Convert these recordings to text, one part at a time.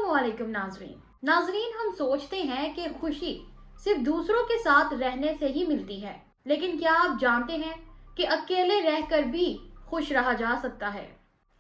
अस्सलामुअलैकुम नाजरीन, हम सोचते हैं कि खुशी सिर्फ दूसरों के साथ रहने से ही मिलती है, लेकिन क्या आप जानते हैं कि अकेले रहकर भी खुश रहा जा सकता है।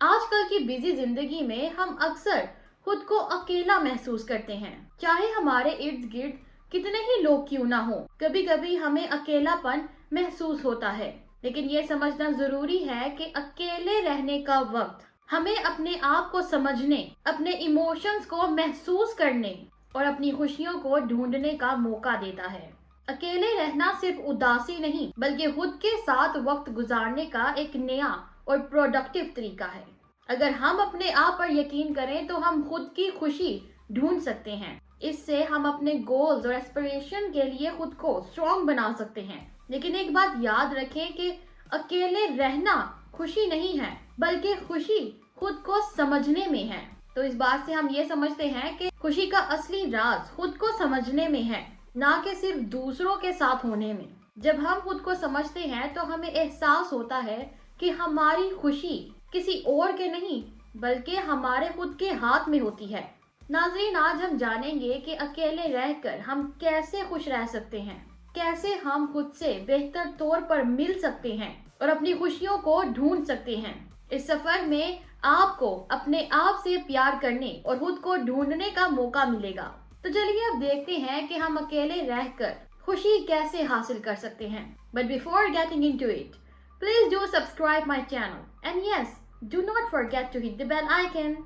आजकल की बिजी जिंदगी में हम अक्सर खुद को अकेला महसूस करते हैं, चाहे हमारे इर्द गिर्द कितने ही लोग क्यों ना हो। कभी कभी हमें अकेलापन महसूस होता है, लेकिन ये समझना जरूरी है कि अकेले रहने का वक्त हमें अपने आप को समझने, अपने इमोशंस को महसूस करने और अपनी खुशियों को ढूंढने का मौका देता है। अकेले रहना सिर्फ उदासी नहीं, बल्कि खुद के साथ वक्त गुजारने का एक नया और प्रोडक्टिव तरीका है। अगर हम अपने आप पर यकीन करें तो हम खुद की खुशी ढूंढ सकते हैं। इससे हम अपने गोल्स और एस्पिरेशन के लिए खुद को स्ट्रॉन्ग बना सकते हैं। लेकिन एक बात याद रखें कि अकेले रहना खुशी नहीं है, बल्कि खुशी खुद को समझने में है। तो इस बात से हम ये समझते हैं कि खुशी का असली राज खुद को समझने में है, ना कि सिर्फ दूसरों के साथ होने में। जब हम खुद को समझते हैं तो हमें एहसास होता है कि हमारी खुशी किसी और के नहीं, बल्कि हमारे खुद के हाथ में होती है। नाज़रीन, आज हम जानेंगे कि अकेले रहकर हम कैसे खुश रह सकते हैं, कैसे हम खुद से बेहतर तौर पर मिल सकते हैं और अपनी खुशियों को ढूंढ सकते हैं। इस सफर में आपको अपने आप से प्यार करने और खुद को ढूंढने का मौका मिलेगा। तो चलिए अब देखते हैं कि हम अकेले रहकर खुशी कैसे हासिल कर सकते हैं। But before getting into it, please do subscribe my channel and yes, do not forget to hit the bell icon.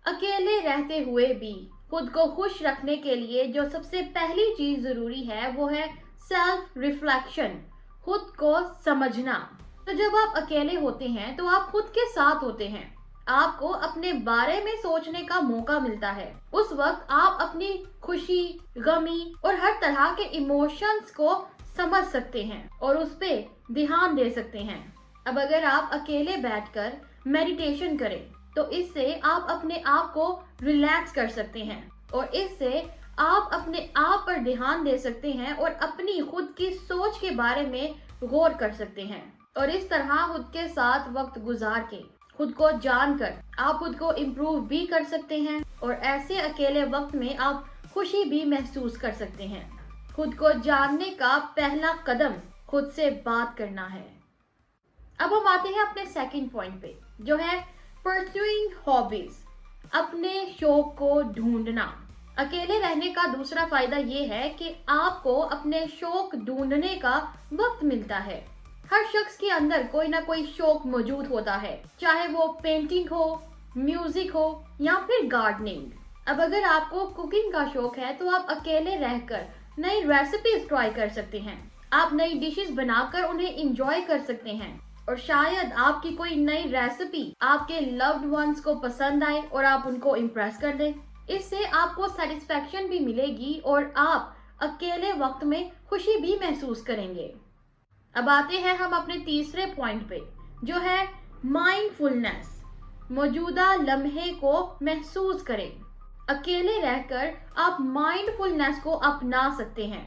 अकेले रहते हुए भी खुद को खुश रखने के लिए जो सबसे पहली चीज जरूरी है वो है सेल्फ रिफ्लेक्शन, खुद को समझना। तो जब आप अकेले होते हैं तो आप खुद के साथ होते हैं, आपको अपने बारे में सोचने का मौका मिलता है। उस वक्त आप अपनी खुशी, गमी और हर तरह के इमोशंस को समझ सकते हैं और उस पे ध्यान दे सकते हैं। अब अगर आप अकेले बैठकर मेडिटेशन करें तो इससे आप अपने आप को रिलैक्स कर सकते हैं और इससे आप अपने आप पर ध्यान दे सकते हैं और अपनी खुद की सोच के बारे में गौर कर सकते हैं। और इस तरह खुद के साथ वक्त गुजार के, खुद को जानकर आप खुद को इम्प्रूव भी कर सकते हैं और ऐसे अकेले वक्त में आप खुशी भी महसूस कर सकते हैं। खुद को जानने का पहला कदम खुद से बात करना है। अब हम आते हैं अपने सेकंड पॉइंट पे, जो है परस्यूइंग हॉबीज, अपने शौक को ढूंढना। अकेले रहने का दूसरा फायदा ये है कि आपको अपने शौक ढूंढने का वक्त मिलता है। हर शख्स के अंदर कोई ना कोई शौक मौजूद होता है, चाहे वो पेंटिंग हो, म्यूजिक हो या फिर गार्डनिंग। अब अगर आपको कुकिंग का शौक है तो आप अकेले रहकर नई रेसिपीज ट्राई कर सकते हैं। आप नई डिशेस बनाकर उन्हें इंजॉय कर सकते हैं और शायद आपकी कोई नई रेसिपी आपके लव्ड वंस को पसंद आए और आप उनको इम्प्रेस कर दें। इससे आपको सेटिस्फेक्शन भी मिलेगी और आप अकेले वक्त में खुशी भी महसूस करेंगे। अब आते हैं हम अपने तीसरे पॉइंट पे, जो है माइंडफुलनेस, मौजूदा लम्हे को महसूस करें। अकेले रहकर आप माइंडफुलनेस को अपना सकते हैं।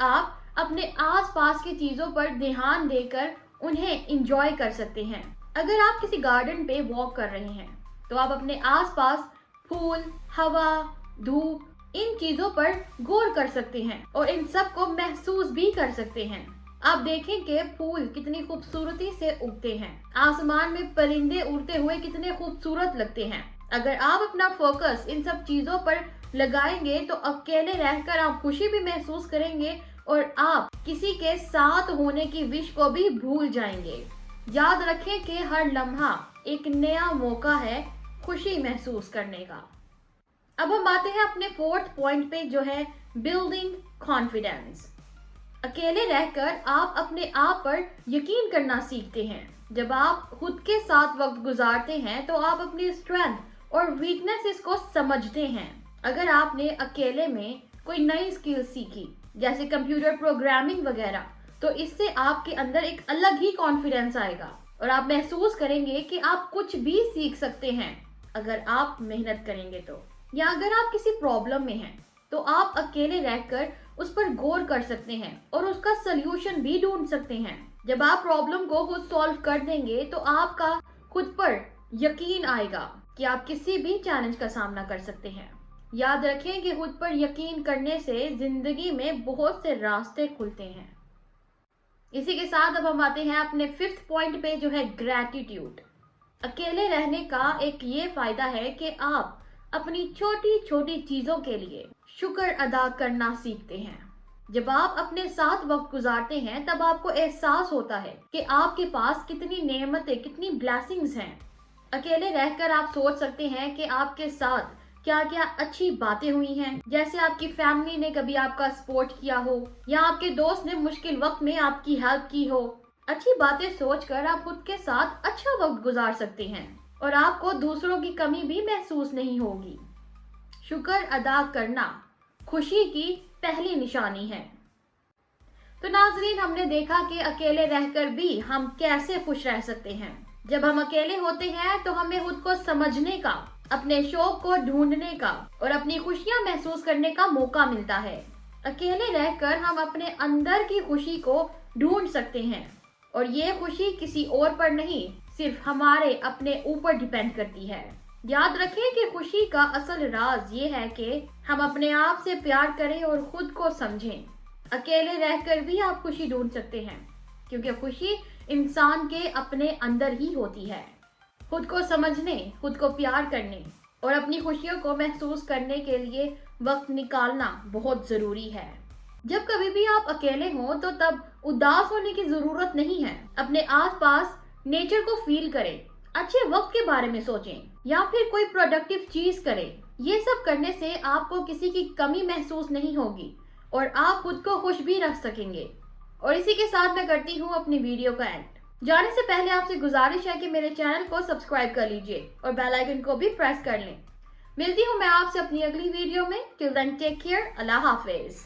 आप अपने आसपास की चीजों पर ध्यान देकर उन्हें एंजॉय कर सकते हैं। अगर आप किसी गार्डन पे वॉक कर रहे हैं तो आप अपने आसपास फूल, हवा, धूप, इन चीजों पर गौर कर सकते हैं और इन सब को महसूस भी कर सकते हैं। आप देखें कि फूल कितनी खूबसूरती से उगते हैं, आसमान में परिंदे उड़ते हुए कितने खूबसूरत लगते हैं। अगर आप अपना फोकस इन सब चीजों पर लगाएंगे तो अकेले रहकर आप खुशी भी महसूस करेंगे और आप किसी के साथ होने की विश को भी भूल जाएंगे। याद रखें कि हर लम्हा एक नया मौका है खुशी महसूस करने का। अब हम आते हैं अपने फोर्थ पॉइंट पे, जो है बिल्डिंग कॉन्फिडेंस। अकेले रहकर आप अपने आप पर यकीन करना सीखते हैं। जब आप खुद के साथ वक्त गुजारते हैं तो आप अपनी स्ट्रेंथ और वीकनेसेस को समझते हैं। अगर आपने अकेले में कोई नई स्किल सीखी, जैसे कंप्यूटर प्रोग्रामिंग वगैरह, तो इससे आपके अंदर एक अलग ही कॉन्फिडेंस आएगा और आप महसूस करेंगे कि आप कुछ भी सीख सकते हैं अगर आप मेहनत करेंगे तो। या अगर आप किसी प्रॉब्लम में हैं तो आप अकेले रहकर उस पर गौर कर सकते हैं और उसका सलूशन भी ढूंढ सकते हैं। जब आप प्रॉब्लम को खुद सॉल्व कर देंगे तो आपका खुद पर यकीन आएगा कि आप किसी भी चैलेंज का सामना कर सकते हैं। याद रखें कि खुद पर यकीन करने से जिंदगी में बहुत से रास्ते खुलते हैं। इसी के साथ अब हम आते हैं अपने 5th पॉइंट पे, जो है ग्रैटिट्यूड। अकेले रहने का एक ये फायदा है कि आप अपनी छोटी छोटी चीजों के लिए शुक्र अदा करना सीखते हैं। जब आप अपने साथ वक्त गुजारते हैं तब आपको एहसास होता है कि आपके पास कितनी नेमतें, कितनी ब्लेसिंग्स हैं। अकेले रहकर आप सोच सकते हैं कि आपके साथ क्या क्या अच्छी बातें हुई हैं, जैसे आपकी फैमिली ने कभी आपका सपोर्ट किया हो या आपके दोस्त ने मुश्किल वक्त में आपकी हेल्प की हो। अच्छी बातें सोचकर आप खुद के साथ अच्छा वक्त गुजार सकते हैं और आपको दूसरों की कमी भी महसूस नहीं होगी। शुक्र अदा करना खुशी की पहली निशानी है। तो नाजरीन, हमने देखा कि अकेले रहकर भी हम कैसे खुश रह सकते हैं। जब हम अकेले होते हैं तो हमें खुद को समझने का, अपने शौक को ढूंढने का और अपनी खुशियां महसूस करने का मौका मिलता है। अकेले रहकर हम अपने अंदर की खुशी को ढूंढ सकते हैं और ये खुशी किसी और पर नहीं, सिर्फ हमारे अपने ऊपर डिपेंड करती है। याद रखें कि खुशी का असल राज ये है कि हम अपने आप से प्यार करें और खुद को समझें। अकेले रहकर भी आप खुशी ढूंढ सकते हैं, क्योंकि खुशी इंसान के अपने अंदर ही होती है। खुद को समझने, खुद को प्यार करने और अपनी खुशियों को महसूस करने के लिए वक्त निकालना बहुत ज़रूरी है। जब कभी भी आप अकेले हों तो तब उदास होने की ज़रूरत नहीं है। अपने आसपास नेचर को फील करें, अच्छे वक्त के बारे में सोचें या फिर कोई प्रोडक्टिव चीज़ करें। ये सब करने से आपको किसी की कमी महसूस नहीं होगी और आप खुद को खुश भी रख सकेंगे। और इसी के साथ मैं करती हूँ अपनी वीडियो का एंड। जाने से पहले आपसे गुजारिश है कि मेरे चैनल को सब्सक्राइब कर लीजिए और बेल आइकन को भी प्रेस कर लें। मिलती हूँ मैं आपसे अपनी अगली वीडियो में। टिल देन टेक केयर, अल्लाह हाफिज।